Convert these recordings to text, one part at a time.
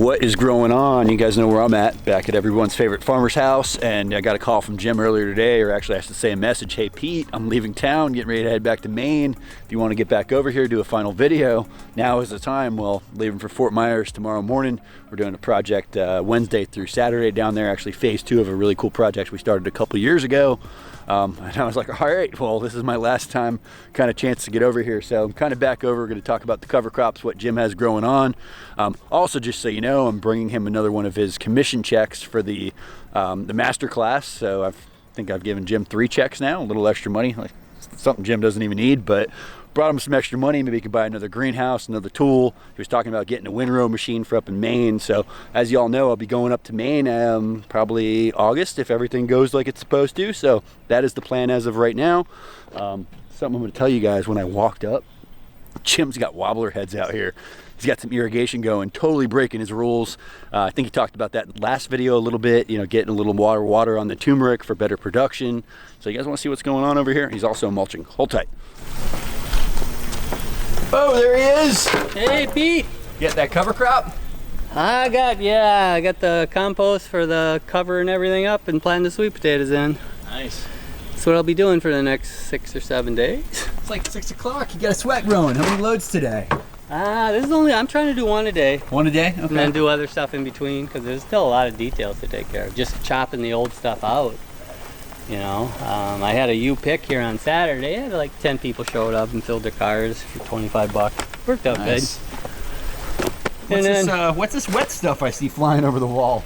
What is growing on? You guys know where I'm at, back at everyone's favorite farmer's house, and I got a call from Jim earlier today, or actually I have to say a message. Hey Pete, I'm leaving town, getting ready to head back to Maine. If you want to get back over here, do a final video, now is the time. Well, leaving for Fort Myers tomorrow morning. We're doing a project Wednesday through Saturday down there, actually phase 2 of a really cool project we started a couple years ago. And I was like, all right, well, this is my last time kind of chance to get over here. So I'm kind of back over, going to talk about the cover crops, what Jim has growing on. Also, just so you know, I'm bringing him another one of his commission checks for the master class. So I think I've given Jim 3 checks now, a little extra money, like something Jim doesn't even need, but brought him some extra money. Maybe he could buy another greenhouse, another tool. He was talking about getting a windrow machine for up in Maine. So as you all know, I'll be going up to Maine probably August if everything goes like it's supposed to. So that is the plan as of right now. Something I'm going to tell you guys, when I walked up, Jim's got wobbler heads out here. He's got some irrigation going, totally breaking his rules. I think he talked about that last video a little bit, you know, getting a little water on the turmeric for better production. So you guys want to see what's going on over here? He's also mulching. Hold tight. Oh, there he is. Hey, Pete. Get that cover crop? I got the compost for the cover and everything up and planting the sweet potatoes in. Nice. That's what I'll be doing for the next 6 or 7 days. It's like 6 o'clock. You got a sweat growing. How many loads today? This is only, I'm trying to do 1 a day. 1 a day? Okay. And then do other stuff in between, because there's still a lot of details to take care of. Just chopping the old stuff out. You know, I had a U-pick here on Saturday. I had like 10 people showed up and filled their cars for 25 bucks. Worked out nice. Good. What's this wet stuff I see flying over the wall?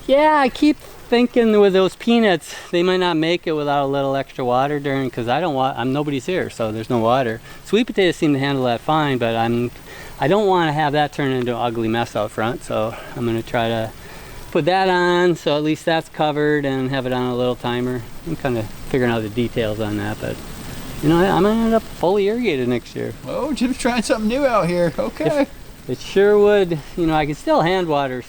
Yeah, I keep thinking with those peanuts, they might not make it without a little extra water during, because nobody's here, so there's no water. Sweet potatoes seem to handle that fine, but I don't want to have that turn into an ugly mess out front, so I'm going to try to put that on, so at least that's covered, and have it on a little timer. I'm kind of figuring out the details on that, but you know, I'm gonna end up fully irrigated next year. Oh, Jim's trying something new out here. Okay. It sure would. You know, I can still hand water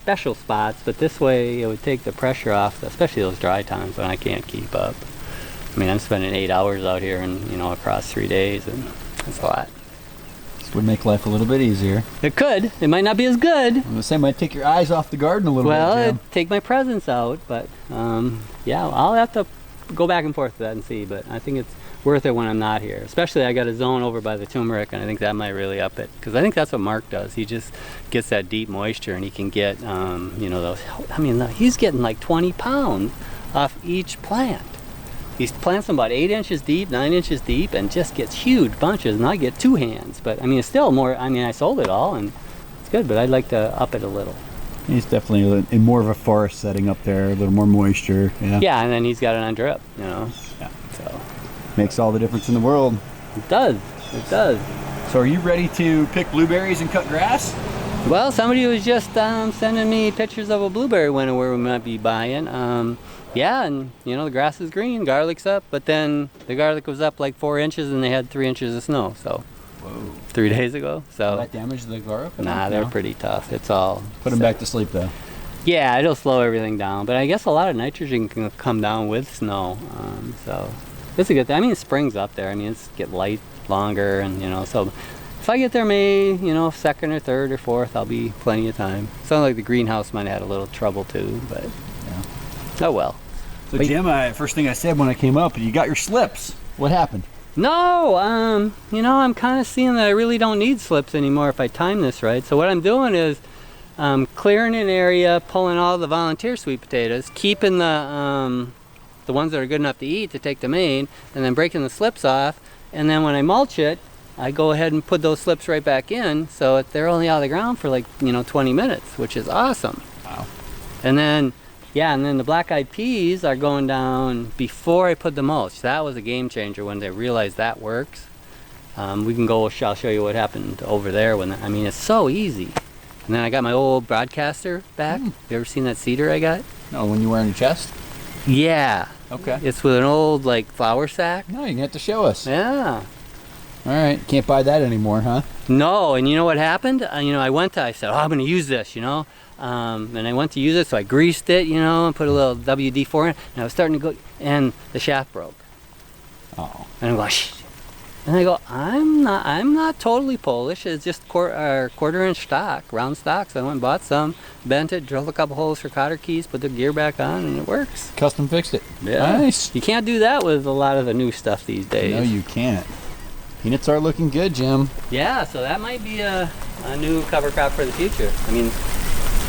special spots, but this way it would take the pressure off, especially those dry times when I can't keep up. I mean, I'm spending 8 hours out here, and you know, across 3 days, and that's a lot. Would make life a little bit easier. It could. It might not be as good. I'm gonna say, might take your eyes off the garden a little bit. Well, it'd take my presence out, but yeah, I'll have to go back and forth with that and see. But I think it's worth it when I'm not here. Especially, I got a zone over by the turmeric, and I think that might really up it. Because I think that's what Mark does. He just gets that deep moisture, and he can get, you know, those. I mean, he's getting like 20 pounds off each plant. He plants them about 8 inches deep, 9 inches deep, and just gets huge bunches, and I get 2 hands. But I mean, it's still more, I mean, I sold it all, and it's good, but I'd like to up it a little. He's definitely in more of a forest setting up there, a little more moisture. Yeah. Yeah, and then he's got it on drip, you know. Yeah. So makes all the difference in the world. It does. It does. So are you ready to pick blueberries and cut grass? Well, somebody was just sending me pictures of a blueberry window where we might be buying. Yeah, and you know, the grass is green, garlic's up, but then the garlic was up like 4 inches and they had 3 inches of snow, so. Whoa. 3 days ago, so. Will that damage the garlic? Nah, they're pretty tough. It's all. Put them back to sleep though. Yeah, it'll slow everything down, but I guess a lot of nitrogen can come down with snow, so it's a good thing. I mean, spring's up there. I mean, it's get light longer, and you know, so if I get there May, you know, 2nd or 3rd or 4th, I'll be plenty of time. Sounds like the greenhouse might have had a little trouble too, but yeah. Oh well. So Jim, first thing I said when I came up, you got your slips. What happened? No, you know, I'm kind of seeing that I really don't need slips anymore if I time this right. So what I'm doing is clearing an area, pulling all the volunteer sweet potatoes, keeping the ones that are good enough to eat to take to Maine, and then breaking the slips off. And then when I mulch it, I go ahead and put those slips right back in, so they're only out of the ground for like, you know, 20 minutes, which is awesome. Wow. And then, yeah, and then the black-eyed peas are going down before I put the mulch. That was a game changer when they realized that works. We can go, I'll show you what happened over there. I mean, it's so easy. And then I got my old broadcaster back. You ever seen that cedar I got? No, when you were in your chest? Yeah. Okay. It's with an old, like, flour sack. No, you're going to have to show us. Yeah. All right. Can't buy that anymore, huh? No, and you know what happened? You know, I said, oh, I'm going to use this, you know. And I went to use it, so I greased it, you know, and put a little WD-4 in it, and I was starting to go, and the shaft broke. Oh. And I'm going, shh. And I go, I'm not totally Polish. It's just quarter-inch stock, round stocks. I went and bought some, bent it, drilled a couple holes for cotter keys, put the gear back on, and it works. Custom fixed it. Yeah. Nice. You can't do that with a lot of the new stuff these days. No, you can't. Peanuts are looking good, Jim. Yeah, so that might be a new cover crop for the future. I mean,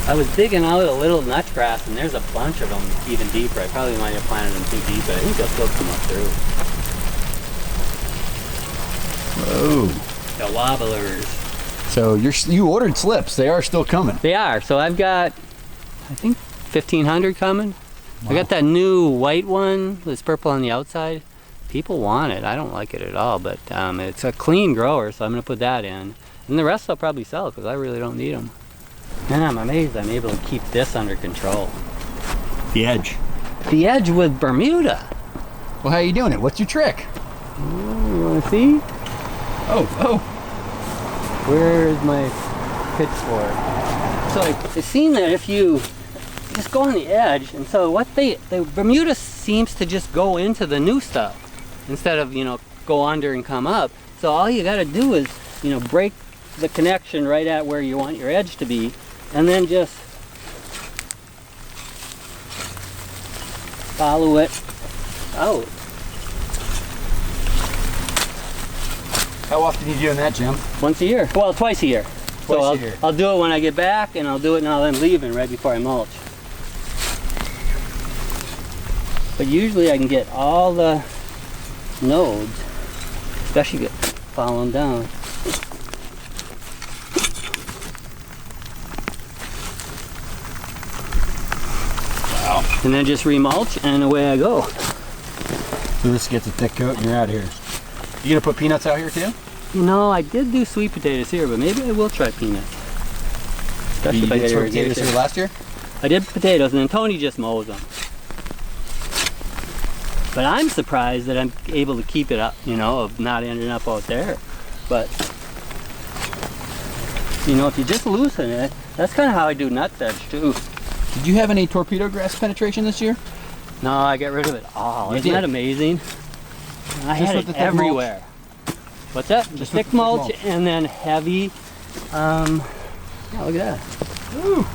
I was digging out a little nut grass, and there's a bunch of them even deeper. I probably might have planted them too deep, but I think they'll still come up through. Whoa. The wobblers. So you ordered slips. They are still coming. They are. So I've got, I think, 1,500 coming. Wow. I got that new white one that's purple on the outside. People want it. I don't like it at all, but it's a clean grower, so I'm going to put that in. And the rest I'll probably sell because I really don't need them. And I'm amazed I'm able to keep this under control. The edge. The edge with Bermuda. Well, how are you doing it? What's your trick? You want to see? Oh. Where's my pitchfork? So it seems that if you just go on the edge, and so the Bermuda seems to just go into the new stuff instead of, go under and come up. So all you got to do is, break the connection right at where you want your edge to be, and then just follow it out. How often are you doing that, Jim? Once a year. Well, twice a year. Twice a year. I'll do it when I get back, and I'll do it now that I'm leaving, right before I mulch. But usually I can get all the nodes, especially follow them down. Wow. And then just remulch, and away I go. So this gets a thick coat, and you're out of here. You gonna put peanuts out here too? I did do sweet potatoes here, but maybe I will try peanuts. Especially You if I did get sweet irrigation. potatoes here last year? I did potatoes, and then Tony just mows them. But I'm surprised that I'm able to keep it up, of not ending up out there. But, if you just loosen it, that's kind of how I do nutsedge too. Did you have any torpedo grass penetration this year? No, I got rid of it all. Isn't that amazing? I had it everywhere. What's that? The thick mulch and then heavy. Yeah, look at that. Ooh,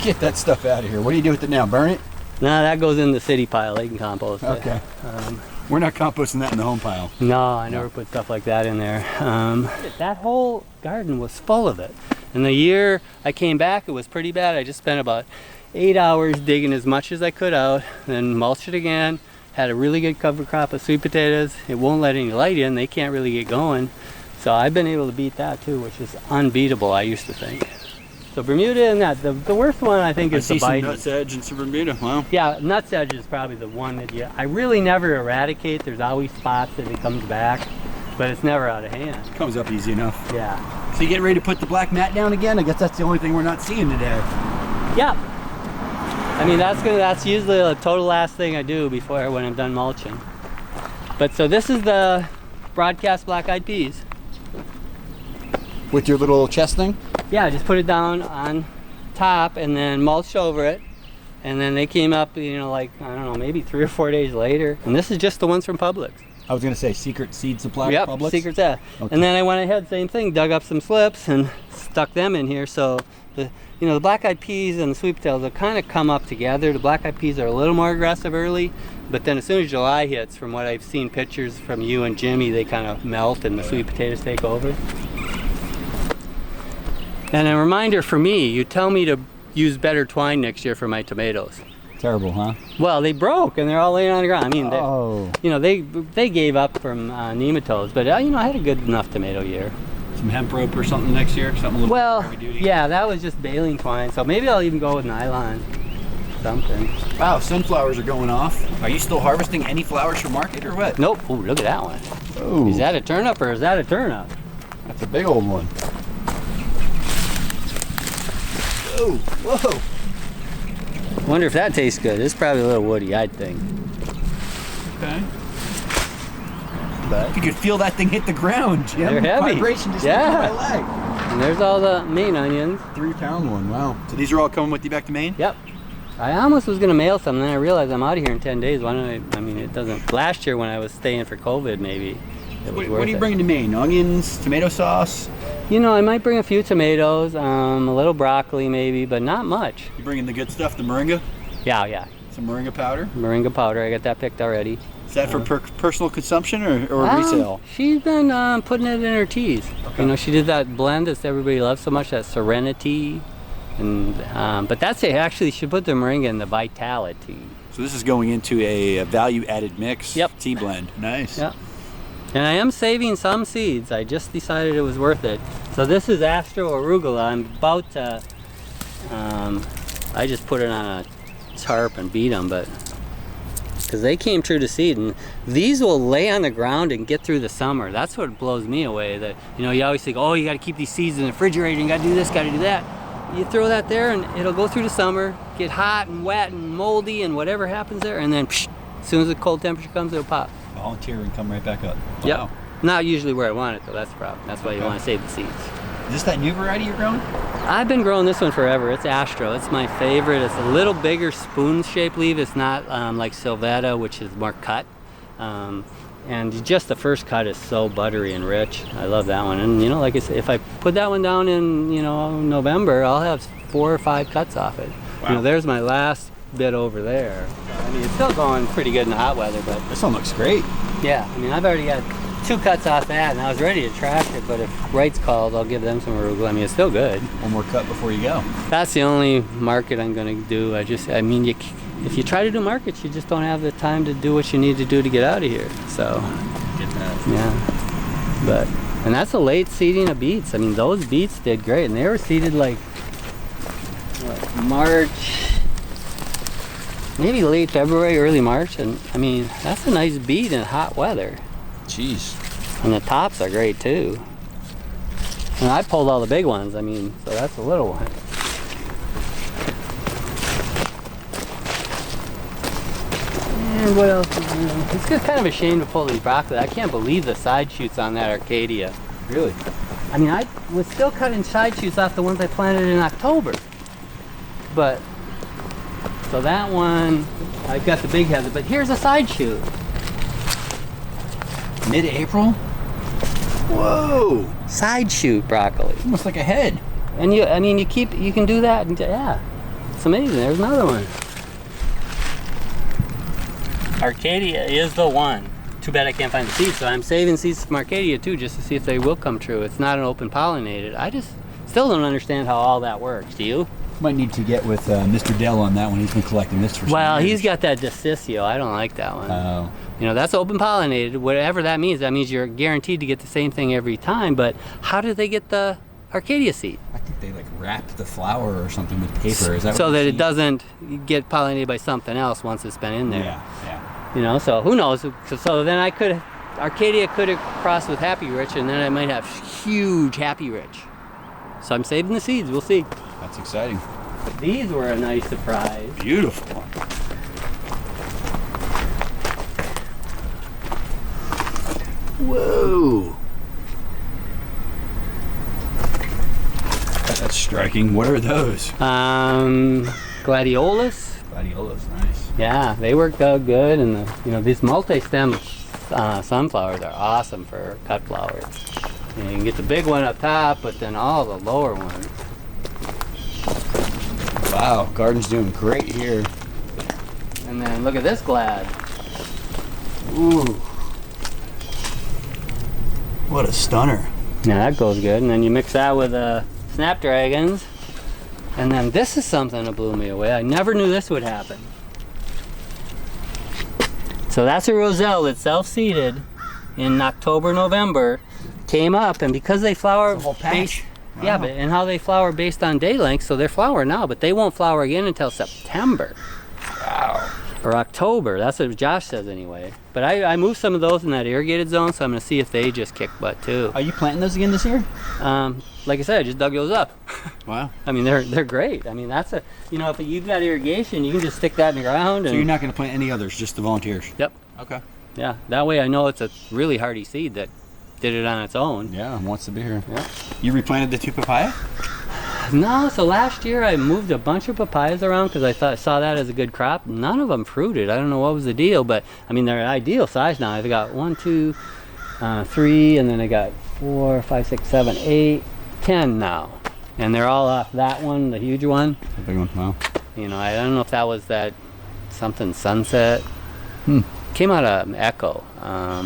get that stuff out of here. What do you do with it now? Burn it? No, that goes in the city pile. They can compost it. Okay. We're not composting that in the home pile. No, I never put stuff like that in there. That whole garden was full of it. And the year I came back, it was pretty bad. I just spent about 8 hours digging as much as I could out, then mulched it again. Had a really good cover crop of sweet potatoes. It won't let any light in. They can't really get going. So I've been able to beat that too, which is unbeatable, I used to think. So Bermuda and that, the worst one I think is the biting. Nutsedge and some Bermuda, wow. Yeah, nutsedge is probably the one that I really never eradicate. There's always spots that it comes back, but it's never out of hand. Comes up easy enough. Yeah. So you getting ready to put the black mat down again? I guess that's the only thing we're not seeing today. Yeah. I mean, that's usually the total last thing I do when I'm done mulching. But so this is the broadcast black-eyed peas. With your little chest thing? Yeah, just put it down on top and then mulch over it. And then they came up, like, I don't know, maybe 3 or 4 days later. And this is just the ones from Publix. I was gonna say secret seed supply. Yep, Publix? secret that. Okay. And then I went ahead, same thing, dug up some slips and stuck them in here. So the black-eyed peas and the sweet potatoes will kind of come up together. The black-eyed peas are a little more aggressive early, but then as soon as July hits, from what I've seen pictures from you and Jimmy, they kind of melt and the sweet potatoes take over. And a reminder for me, you tell me to use better twine next year for my tomatoes. Terrible, huh? Well, they broke and they're all laying on the ground. I mean, they gave up from nematodes, but I had a good enough tomato year. Some hemp rope or something next year? Something a little more heavy duty? Yeah, that was just baling twine. So maybe I'll even go with nylon, something. Wow, sunflowers are going off. Are you still harvesting any flowers for market or what? Nope. Ooh, look at that one. Oh. Is that a turnip or is that a turnip? That's a big old one. Oh, whoa. Wonder if that tastes good. It's probably a little woody, I'd think. Okay. But you could feel that thing hit the ground, Jim. They're heavy. Vibration just hit my leg. And there's all the Maine onions. 3-pound one, wow. So these are all coming with you back to Maine? Yep. I almost was going to mail some, then I realized I'm out of here in 10 days. Why don't it doesn't. Last year when I was staying for COVID, maybe it was What worth are you it. bringing to Maine? Onions, tomato sauce? You know, I might bring a few tomatoes, a little broccoli maybe, but not much. You bringing the good stuff, the moringa? Yeah. Some moringa powder? Moringa powder, I got that picked already. Is that for personal consumption or resale? She's been putting it in her teas. Okay. You know, she did that blend that everybody loves so much, that Serenity. And but that's it. Actually, she put the moringa in the Vitality. So this is going into a value-added mix. Yep. Tea blend. Nice. Yep. And I am saving some seeds. I just decided it was worth it. So this is Astro Arugula. I'm about to, I just put it on a tarp and beat them, but because they came true to seed, and these will lay on the ground and get through the summer. That's what blows me away. That, you know, you always think, oh, you got to keep these seeds in the refrigerator, you got to do this, got to do that. You throw that there and it'll go through the summer, get hot and wet and moldy and whatever happens there, and then psh, as soon as the cold temperature comes, it'll pop. Volunteer and come right back up. Wow. Yep. Not usually where I want it though, that's the problem. That's why you want to save the seeds. Is this that new variety you're growing? I've been growing this one forever. It's Astro. It's my favorite. It's a little bigger spoon-shaped leaf. It's not like Sylvetta, which is more cut. And just the first cut is so buttery and rich. I love that one. And you know, like I said, if I put that one down in, you know, November, I'll have 4 or 5 cuts off it. Wow. You know, there's my last bit over there. I mean, it's still going pretty good in the hot weather, but this one looks great. Yeah, I mean, I've already got 2 cuts off that, and I was ready to trash it, but if Wright's called, I'll give them some arugula. I mean, it's still good. One more cut before you go. That's the only market I'm going to do. I mean, if you try to do markets, you just don't have the time to do what you need to do to get out of here. So, get that. Yeah, and that's a late seeding of beets. I mean, those beets did great, and they were seeded like what, March, maybe late February, early March, and I mean, that's a nice beet in hot weather. Jeez. And the tops are great too. And I pulled all the big ones, I mean, so that's the little one. And what else? It's just kind of a shame to pull these broccoli. I can't believe the side shoots on that Arcadia. Really? I mean, I was still cutting side shoots off the ones I planted in October. But, so that one, I've got the big heads, but here's a side shoot. Mid-April? Whoa! Side shoot broccoli. Almost like a head. And I mean, you can do that, and yeah, it's amazing. There's another one. Arcadia is the one. Too bad I can't find the seeds, so I'm saving seeds from Arcadia too, just to see if they will come true. It's not an open pollinated. I just still don't understand how all that works. Do you? Might need to get with Mr. Dell on that one. He's been collecting this for some Well, years. he's got that Decicio. I don't like that one. Oh. You know, that's open pollinated. Whatever that means you're guaranteed to get the same thing every time. But how did they get the Arcadia seed? I think they like wrap the flower or something with paper. Is that so what that it doesn't get pollinated by something else once it's been in there. Yeah. You know, so who knows? So then Arcadia could have crossed with Happy Rich, and then I might have huge Happy Rich. So I'm saving the seeds. We'll see. That's exciting. But these were a nice surprise. Beautiful. Whoa. That's striking. What are those? Gladiolus. Gladiolus, nice. Yeah, they worked out good, and these multi-stem sunflowers are awesome for cut flowers. You can get the big one up top, but then all the lower ones. Wow, garden's doing great here. And then look at this glad. Ooh. What a stunner. Yeah, that goes good. And then you mix that with snapdragons. And then this is something that blew me away. I never knew this would happen. So that's a roselle that's self-seeded in October, November. Came up, and because they flower It's a whole patch. Wow. Yeah, but and how they flower based on day length, so they're flowering now, but they won't flower again until September. Wow. Or October. That's what Josh says anyway. But I moved some of those in that irrigated zone, so I'm going to see if they just kick butt too. Are you planting those again this year? Like I said, I just dug those up. Wow. I mean, they're great. I mean, that's if you've got irrigation, you can just stick that in the ground. And, So you're not going to plant any others, just the volunteers? Yep. Okay. Yeah. That way I know it's a really hardy seed that did it on its own. Yeah, wants to be here. Yeah. You replanted the 2 papaya? No, so last year I moved a bunch of papayas around because I saw that as a good crop. None of them fruited. I don't know what was the deal, but I mean, they're ideal size now. I've got 1, 2, 3, and then I got 4, 5, 6, 7, 8, 10 now. And they're all off that one, the huge one. The big one, wow. You know, I don't know if that was that something sunset. Came out of Echo.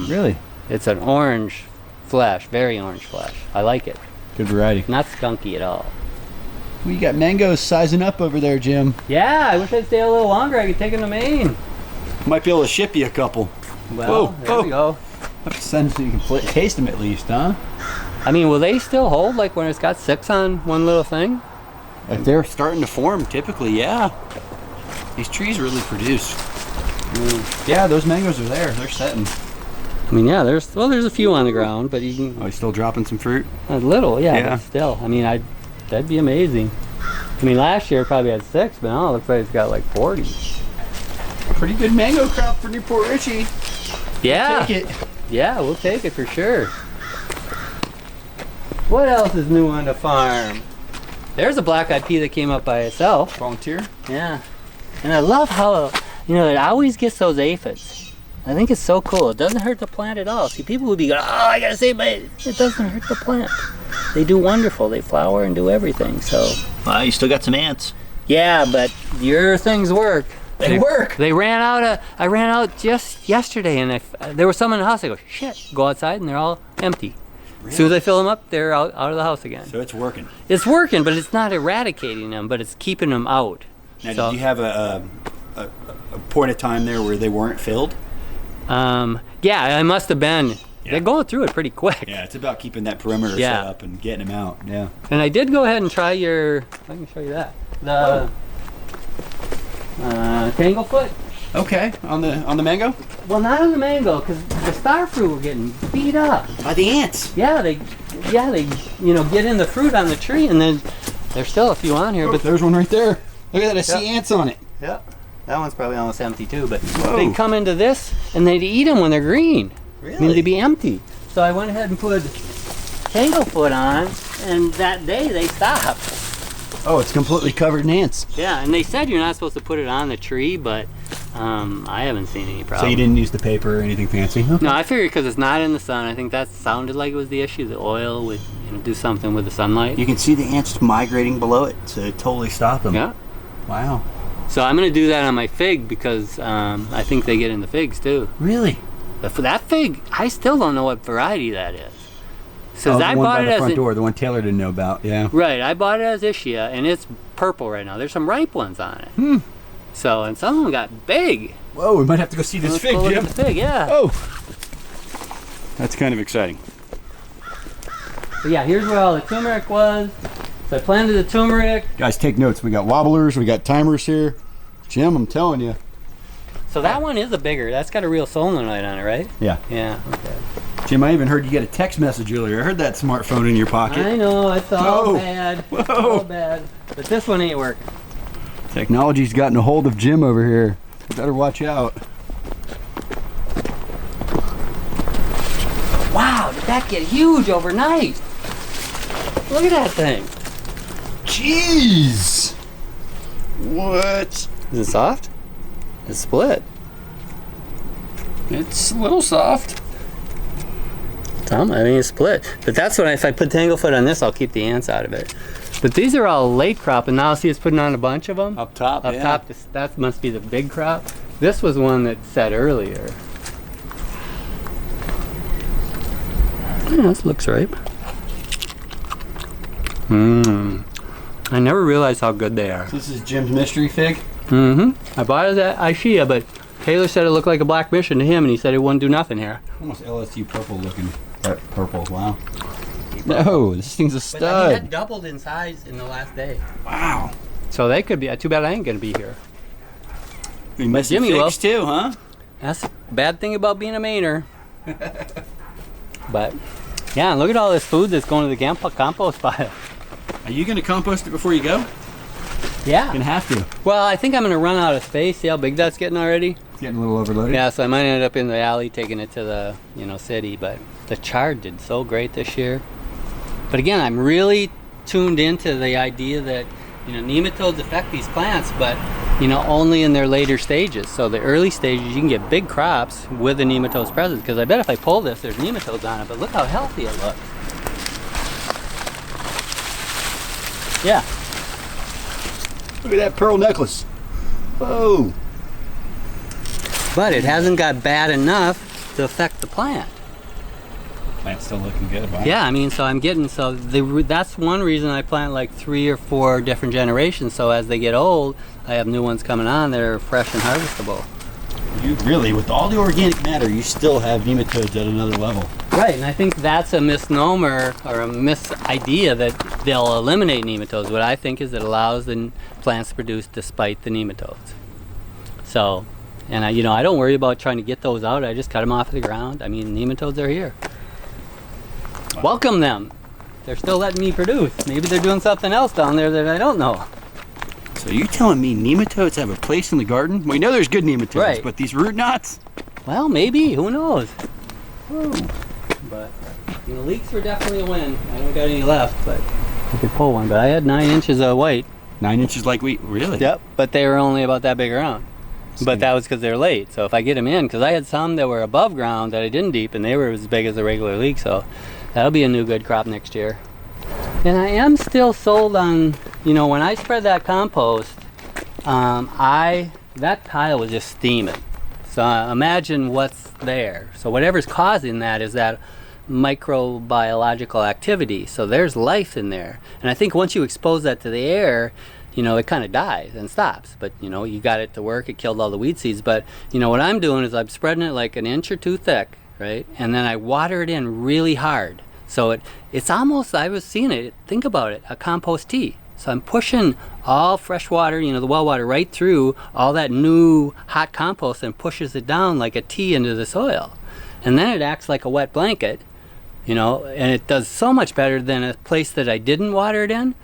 Really? It's an orange flesh, very orange flesh. I like it. Good variety. Not skunky at all. We got mangoes sizing up over there, Jim. Yeah, I wish I'd stay a little longer. I could take them to Maine. Might be able to ship you a couple. Well, there we go. Have to send so you can taste them at least, huh? I mean, will they still hold like when it's got 6 on one little thing? If they're starting to form, typically, yeah. These trees really produce. Yeah, those mangoes are there. They're setting. I mean, yeah, there's a few on the ground, but you can... Are you still dropping some fruit? A little, yeah, Yeah. but still. I mean, that'd be amazing. I mean, last year it probably had 6, but now it looks like it's got like 40. Pretty good mango crop for New Port Richey. Yeah. Take it. Yeah, we'll take it for sure. What else is new on the farm? There's a black-eyed pea that came up by itself. Volunteer? Yeah. And I love how, you know, it always gets those aphids. I think it's so cool. It doesn't hurt the plant at all. See, people would be going, oh, I gotta save my... It doesn't hurt the plant. They do wonderful. They flower and do everything, so... Well, you still got some ants. Yeah, but your things work. They work. They ran out of... I ran out just yesterday, and there was some in the house. I go, shit. Go outside, and they're all empty. Really? As soon as I fill them up, they're out of the house again. So it's working. It's working, but it's not eradicating them, but it's keeping them out. Now, so, did you have a point of time there where they weren't filled? Yeah, I must have been. Yeah. They're going through it pretty quick. Yeah, it's about keeping that perimeter set up and getting them out. Yeah. And I did go ahead and try your... I can show you that. The tanglefoot. Okay, on the mango? Well, not on the mango, because the star fruit were getting beat up by the ants. Yeah, they you know, get in the fruit on the tree, and then there's still a few on here. But there's one right there. Look at that! I see ants on it. Yeah, that one's probably almost empty too. But they come into this, and they'd eat them when they're green. Really? I mean, they'd be empty. So I went ahead and put tanglefoot on, and that day they stopped. Oh, it's completely covered in ants. Yeah, and they said you're not supposed to put it on the tree, but I haven't seen any problem. So you didn't use the paper or anything fancy? Okay. No, I figured because it's not in the sun. I think that sounded like it was the issue. The oil would, you know, do something with the sunlight. You can see the ants migrating below it to totally stop them. Yeah. Wow. So I'm going to do that on my fig because I think they get in the figs too. Really? But for that fig, I still don't know what variety that is. So the I one bought by it the as front door, the one Taylor didn't know about. Yeah. Right, I bought it as Ischia, and it's purple right now. There's some ripe ones on it. So, and some of them got big. Whoa, we might have to go see this fig, Jim. Jim. The fig, yeah. Oh, that's kind of exciting. So yeah, here's where all the turmeric was. So I planted the turmeric. Guys, take notes. We got wobblers, we got timers here. Jim, I'm telling you. So that one is a bigger. That's got a real solenoid on it, right? Yeah. Yeah. Okay. Jim, I even heard you get a text message earlier. I heard that smartphone in your pocket. I know, it's all bad. Whoa. It's all bad. But this one ain't working. Technology's gotten a hold of Jim over here. You better watch out. Wow, did that get huge overnight? Look at that thing. Jeez. What? Is it soft? It's split. It's a little soft. I mean, it's split. But that's when if I put tanglefoot on this, I'll keep the ants out of it. But these are all late crop, and now see it's putting on a bunch of them. Up top, Up top, that must be the big crop. This was one that said earlier. Yeah, this looks ripe. I never realized how good they are. This is Jim's mystery fig? I bought it at Ischia, but Taylor said it looked like a black mission to him, and he said it wouldn't do nothing here. Almost LSU purple looking. That purple, wow. No, this thing's a stud. But I mean, that doubled in size in the last day. Wow. So they could be, too bad I ain't gonna be here. We missing Jimmy figs too, huh? That's a bad thing about being a Mainer. But, yeah, look at all this food that's going to the compost pile. Are you gonna compost it before you go? Yeah. You're gonna have to. Well, I think I'm gonna run out of space. See how big that's getting already? It's getting a little overloaded. Yeah, so I might end up in the alley taking it to the, you know, city, but the chard did so great this year. But again, I'm really tuned into the idea that, you know, nematodes affect these plants, but you know, only in their later stages. So the early stages, you can get big crops with the nematodes present. Because I bet if I pull this, there's nematodes on it. But look how healthy it looks. Yeah. Look at that pearl necklace. Whoa. But it hasn't got bad enough to affect the plant. Plant's still looking good, wow. Yeah, I mean, so I'm getting, that's one reason I plant like 3 or 4 different generations. So as they get old, I have new ones coming on that are fresh and harvestable. You really, with all the organic matter, you still have nematodes at another level. Right, and I think that's a misnomer or a misidea that they'll eliminate nematodes. What I think is it allows the plants to produce despite the nematodes. So, and I don't worry about trying to get those out. I just cut them off of the ground. I mean, nematodes are here. Wow. Welcome them. They're still letting me produce. Maybe they're doing something else down there that I don't know. So you're telling me nematodes have a place in the garden? We know there's good nematodes, right. But these root knots? Well, maybe. Who knows? Woo. But leeks were definitely a win. I don't got any left, but I could pull one. But I had 9 inches of white. 9 inches like wheat? Really? Yep. But they were only about that big around. But that was because they're late. So if I get them in, because I had some that were above ground that I didn't deep, and they were as big as a regular leek. So that'll be a new good crop next year. And I am still sold on, when I spread that compost, that tile was just steaming. So imagine what's there. So whatever's causing that is that microbiological activity. So there's life in there. And I think once you expose that to the air, it kind of dies and stops. But, you got it to work. It killed all the weed seeds. But, what I'm doing is I'm spreading it like 1 inch or 2 thick, right? And then I water it in really hard. So it's almost, I was seeing it, think about it, a compost tea. So I'm pushing all fresh water, the well water, right through all that new hot compost and pushes it down like a tea into the soil. And then it acts like a wet blanket, and it does so much better than a place that I didn't water it in.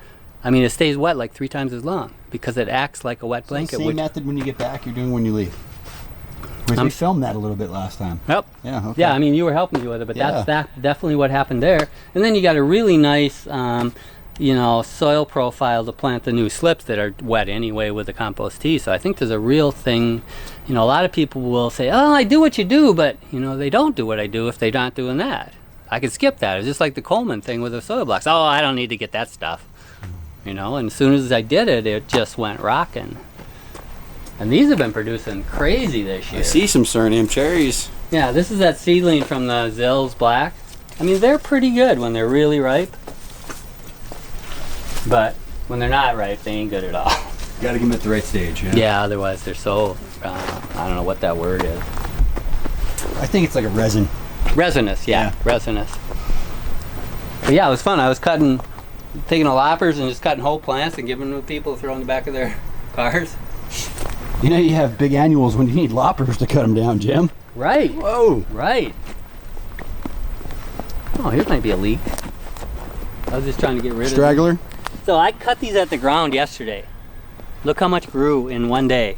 I mean, it stays wet like 3 times as long because it acts like a wet blanket. Same method when you get back, you're doing when you leave. We filmed that a little bit last time. Yep. Yeah, okay. Yeah, I mean, you were helping me with it, but that's definitely what happened there. And then you got a really nice, soil profile to plant the new slips that are wet anyway with the compost tea. So I think there's a real thing. A lot of people will say, oh, I do what you do, but, they don't do what I do if they're not doing that. I could skip that. It's just like the Coleman thing with the soil blocks. Oh, I don't need to get that stuff. And as soon as I did it, it just went rocking. And these have been producing crazy this year. I see some Suriname cherries. Yeah, this is that seedling from the Zills Black. I mean, they're pretty good when they're really ripe. But when they're not ripe, they ain't good at all. You gotta give them at the right stage, yeah? Yeah, otherwise they're so, I don't know what that word is. I think it's like a resin. Resinous, yeah. Resinous. But yeah, it was fun. I was taking loppers and just cutting whole plants and giving them to people to throw in the back of their cars. You have big annuals when you need loppers to cut them down, Jim. Right. Whoa. Right. Oh, here might be a leak. I was just trying to get rid of straggler. So I cut these at the ground yesterday. Look how much grew in one day.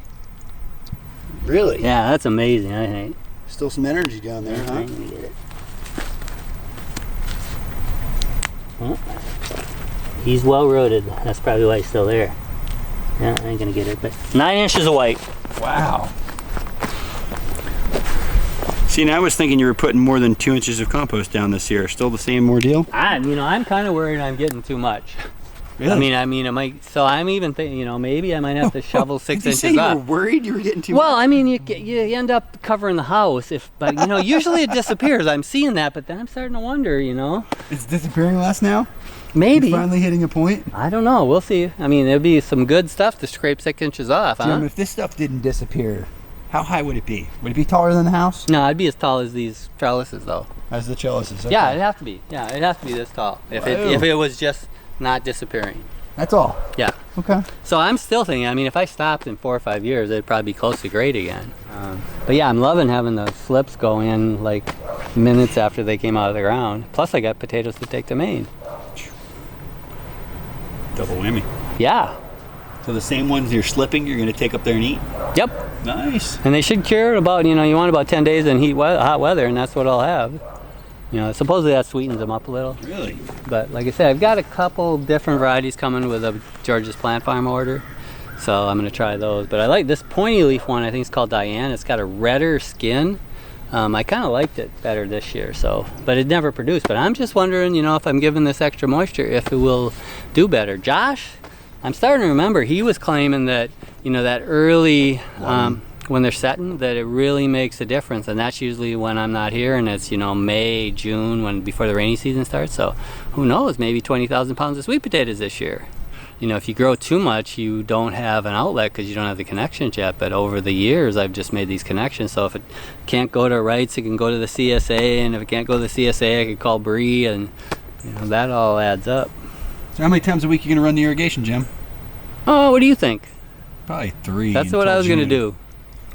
Really? Yeah, that's amazing, I think. Still some energy down there, huh? I'm gonna get it. Well, he's well rooted. That's probably why he's still there. Yeah, I ain't gonna get it, but 9 inches of white. Wow. See, and I was thinking you were putting more than 2 inches of compost down this year. Still the same ordeal? I'm kind of worried I'm getting too much. Really? I mean, it might. So I'm even thinking, maybe I might have to shovel 6 inches up. You were worried you were getting too much? Well, I mean, you end up covering the house, but usually it disappears. I'm seeing that, but then I'm starting to wonder, It's disappearing less now? Maybe. You're finally hitting a point? I don't know. We'll see. I mean, there'd be some good stuff to scrape 6 inches off, Jim, if this stuff didn't disappear, how high would it be? Would it be taller than the house? No, it'd be as tall as these trellises, though. As the trellises, okay. Yeah, it'd have to be. Yeah, it'd have to be this tall. If it was just not disappearing. That's all? Yeah. Okay. So I'm still thinking, if I stopped in 4 or 5 years, it'd probably be close to great again. But yeah, I'm loving having the slips go in like minutes after they came out of the ground. Plus I got potatoes to take to Maine. Double whammy. Yeah. So the same ones you're slipping, you're going to take up there and eat? Yep. Nice. And they should cure about, you want about 10 days in hot weather, and that's what I'll have. Supposedly that sweetens them up a little. Really? But like I said, I've got a couple different varieties coming with a George's Plant Farm order. So I'm gonna try those. But I like this pointy leaf one. I think it's called Diane. It's got a redder skin. I kind of liked it better this year, so, but it never produced. But I'm just wondering, you know, if I'm giving this extra moisture, if it will do better. Josh, I'm starting to remember, he was claiming that, you know, that early, when they're setting, that it really makes a difference. And that's usually when I'm not here, and it's, you know, May, June, before the rainy season starts. So who knows, maybe 20,000 pounds of sweet potatoes this year. You know, if you grow too much, you don't have an outlet because you don't have the connections yet. But over the years, I've just made these connections. So if it can't go to Wrights, it can go to the CSA. And if it can't go to the CSA, I can call Bree. And, you know, that all adds up. So how many times a week are you going to run the irrigation, Jim? Oh, what do you think? Probably 3. That's what I was going to do.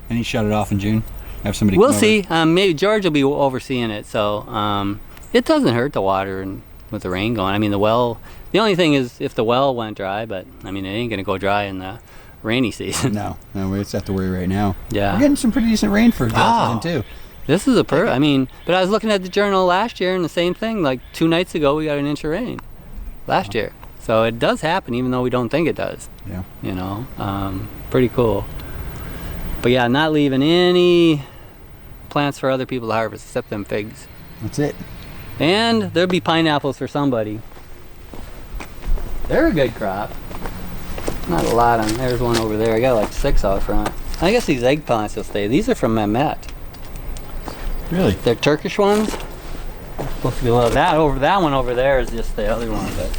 And you shut it off in June? Have somebody We'll come see. over? Maybe George will be overseeing it. So it doesn't hurt to water and with the rain going. I mean, the only thing is if the well went dry, but I mean, it ain't going to go dry in the rainy season. No, it's have to worry right now. Yeah. We're getting some pretty decent rain for drought season too. This is I mean, but I was looking at the journal last year and the same thing, like 2 nights ago, we got an inch of rain last year. So it does happen, even though we don't think it does. Yeah. You know, pretty cool. But yeah, not leaving any plants for other people to harvest except them figs. That's it. And there'll be pineapples for somebody. They're a good crop. Not a lot on. There's one over there. I got like 6 out front. I guess these eggplants will stay. These are from Mehmet. Really? They're Turkish ones. Supposed to be a little. That one over there is just the other one, but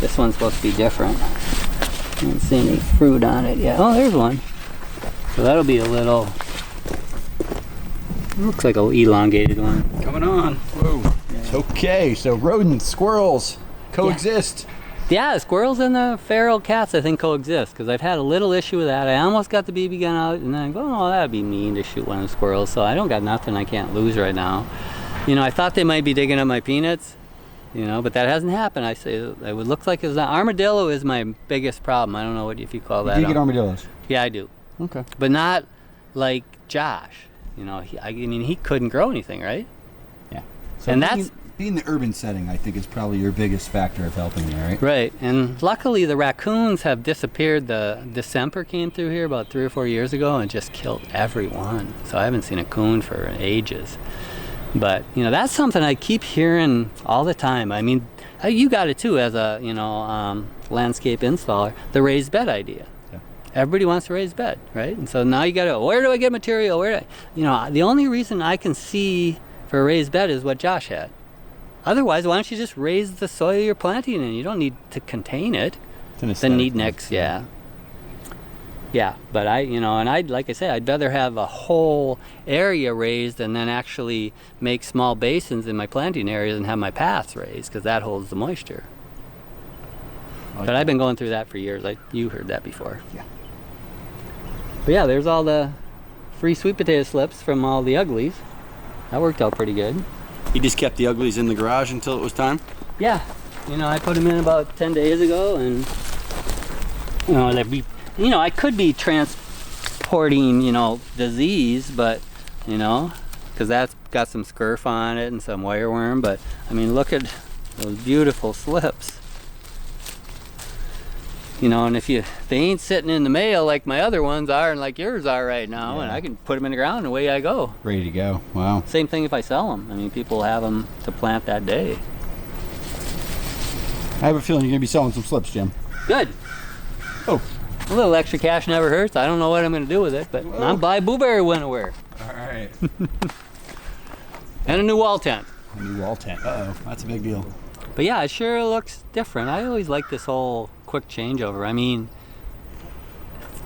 this one's supposed to be different. I don't see any fruit on it yet. Oh, there's one. So that'll be a little. Looks like an elongated one. Coming on. Whoa. Yeah. Okay, so rodents, squirrels coexist. Yeah, the squirrels and the feral cats, I think, coexist, because I've had a little issue with that. I almost got the BB gun out, and then I go, oh, that'd be mean to shoot one of the squirrels, so I don't got nothing I can't lose right now. You know, I thought they might be digging up my peanuts, you know, but that hasn't happened. I say it would look like it's not. Armadillo is my biggest problem. I don't know if you call that. Do you get armadillos? Yeah, I do. Okay. But not like Josh. You know, I mean, he couldn't grow anything, right? Yeah. So and that's being the urban setting, I think, is probably your biggest factor of helping there, right? right. And luckily, the raccoons have disappeared. The December came through here about 3 or 4 years ago and just killed everyone. So I haven't seen a coon for ages. But you know, that's something I keep hearing all the time. I mean, you got it too as a landscape installer. The raised bed idea. Everybody wants to raise bed, right? And so now you got to, where do I get material? The only reason I can see for a raised bed is what Josh had. Otherwise, why don't you just raise the soil you're planting in? You don't need to contain it. The neat necks, yeah. Yeah, but like I say, I'd rather have a whole area raised and then actually make small basins in my planting areas and have my paths raised, because that holds the moisture. But I've been going through that for years. You heard that before. Yeah. But yeah, there's all the free sweet potato slips from all the uglies. That worked out pretty good. You just kept the uglies in the garage until it was time? Yeah. You know, I put them in about 10 days ago, and I could be transporting, disease, but, because that's got some scurf on it and some wireworm, but I mean, look at those beautiful slips. And if they ain't sitting in the mail like my other ones are and like yours are right now, and I can put them in the ground and away I go. Ready to go. Wow. Same thing if I sell them. I mean, people have them to plant that day. I have a feeling you're going to be selling some slips, Jim. Good. Oh. A little extra cash never hurts. I don't know what I'm going to do with it, but I'm buy blueberry winterwear. All right. And a new wall tent. A new wall tent. Uh-oh. That's a big deal. But yeah, it sure looks different. I always like this whole quick changeover. I mean,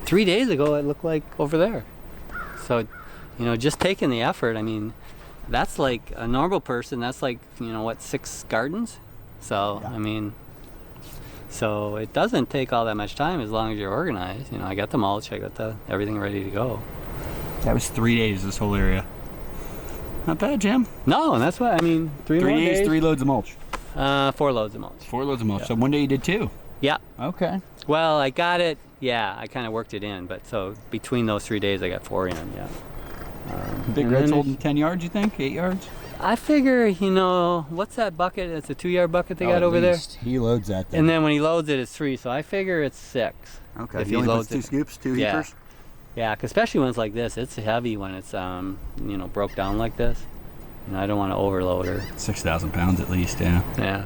3 days ago it looked like over there. So, just taking the effort, I mean, that's like a normal person, that's like, 6 gardens? So, yeah. I mean, so it doesn't take all that much time as long as you're organized. I got the mulch, I got everything ready to go. That was 3 days, this whole area. Not bad, Jim. No, and that's what, I mean, 3 days, 3 loads of mulch. 4 loads of mulch. 4 loads of mulch. Yeah. So one day you did 2. Yeah. Okay. Well, I got it. Yeah, I kind of worked it in, but so between those 3 days, I got 4 in. Yeah. Big Red's holding 10 yards, you think? 8 yards? I figure, what's that bucket? It's a 2-yard bucket they got over there. He loads that thing. And then when he loads it, it's 3. So I figure it's 6. Okay. If You he only loads puts 2 it. scoops, 2 Yeah. heapers? Yeah, 'cause especially when it's like this, it's heavy when it's you know, broke down like this. And I don't want to overload her. 6,000 pounds at least, yeah. Yeah.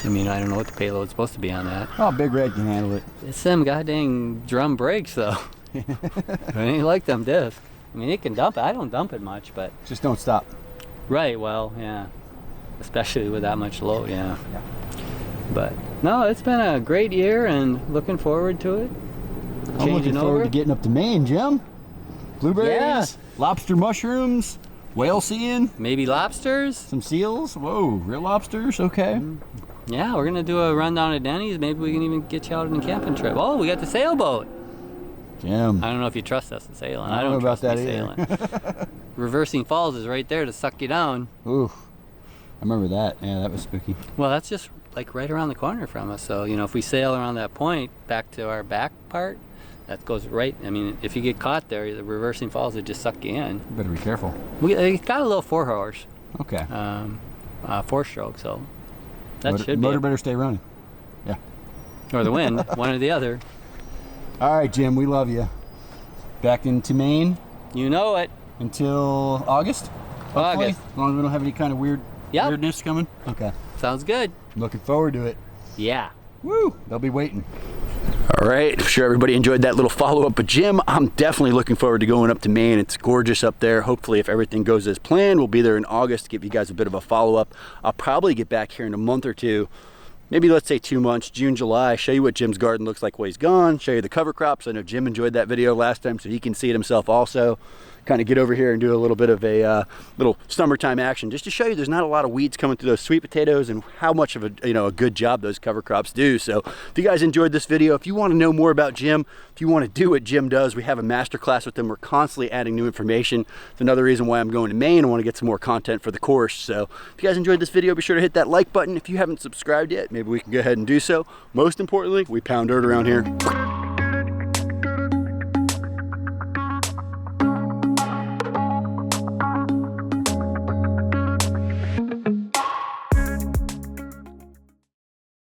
I mean, I don't know what the payload's supposed to be on that. Oh, Big Red can handle it. It's them goddamn drum brakes, though. I ain't like them discs. I mean, it can dump it. I don't dump it much, but... Just don't stop. Right, well, yeah. Especially with that much load, yeah. But, no, it's been a great year and looking forward to it. I'm looking forward to getting up to Maine, Jim. Blueberries, Yeah. lobster mushrooms, whale seeing, Maybe lobsters? some seals. Whoa, real lobsters, okay. Yeah, we're going to do a run down at Denny's. Maybe we can even get you out on a camping trip. Oh, we got the sailboat. Jim. I don't know if you trust us to sailing. I don't know trust about me that sailing. Reversing Falls is right there to suck you down. Ooh, I remember that. Yeah, that was spooky. Well, that's just like right around the corner from us. So, you know, if we sail around that point back to our back part, that goes right. I mean, if you get caught there, the Reversing Falls would just suck you in. You better be careful. We got a little 4-horse, Okay. 4-stroke, so that should motor be better stay running. Yeah. or the wind, one or the other. All right, Jim, we love you. Back into Maine You know it. until August? Hopefully, August. as long as we don't have any kind of weirdness coming. Okay. Sounds good. Looking forward to it. Yeah. Woo! They'll be waiting. All right, I'm sure everybody enjoyed that little follow-up with Jim. I'm definitely looking forward to going up to Maine. It's gorgeous up there. Hopefully, if everything goes as planned, we'll be there in August to give you guys a bit of a follow-up. I'll probably get back here in a month or two, maybe let's say 2 months, June, July, show you what Jim's garden looks like while he's gone, show you the cover crops. I know Jim enjoyed that video last time, so he can see it himself also. Kind of get over here and do a little bit of a little summertime action, just to show you there's not a lot of weeds coming through those sweet potatoes and how much of a good job those cover crops do. So if you guys enjoyed this video, if you want to know more about Jim, if you want to do what Jim does, we have a masterclass with him. We're constantly adding new information. It's another reason why I'm going to Maine. I want to get some more content for the course. So if you guys enjoyed this video, be sure to hit that like button. If you haven't subscribed yet, maybe we can go ahead and do so. Most importantly, we pound dirt around here.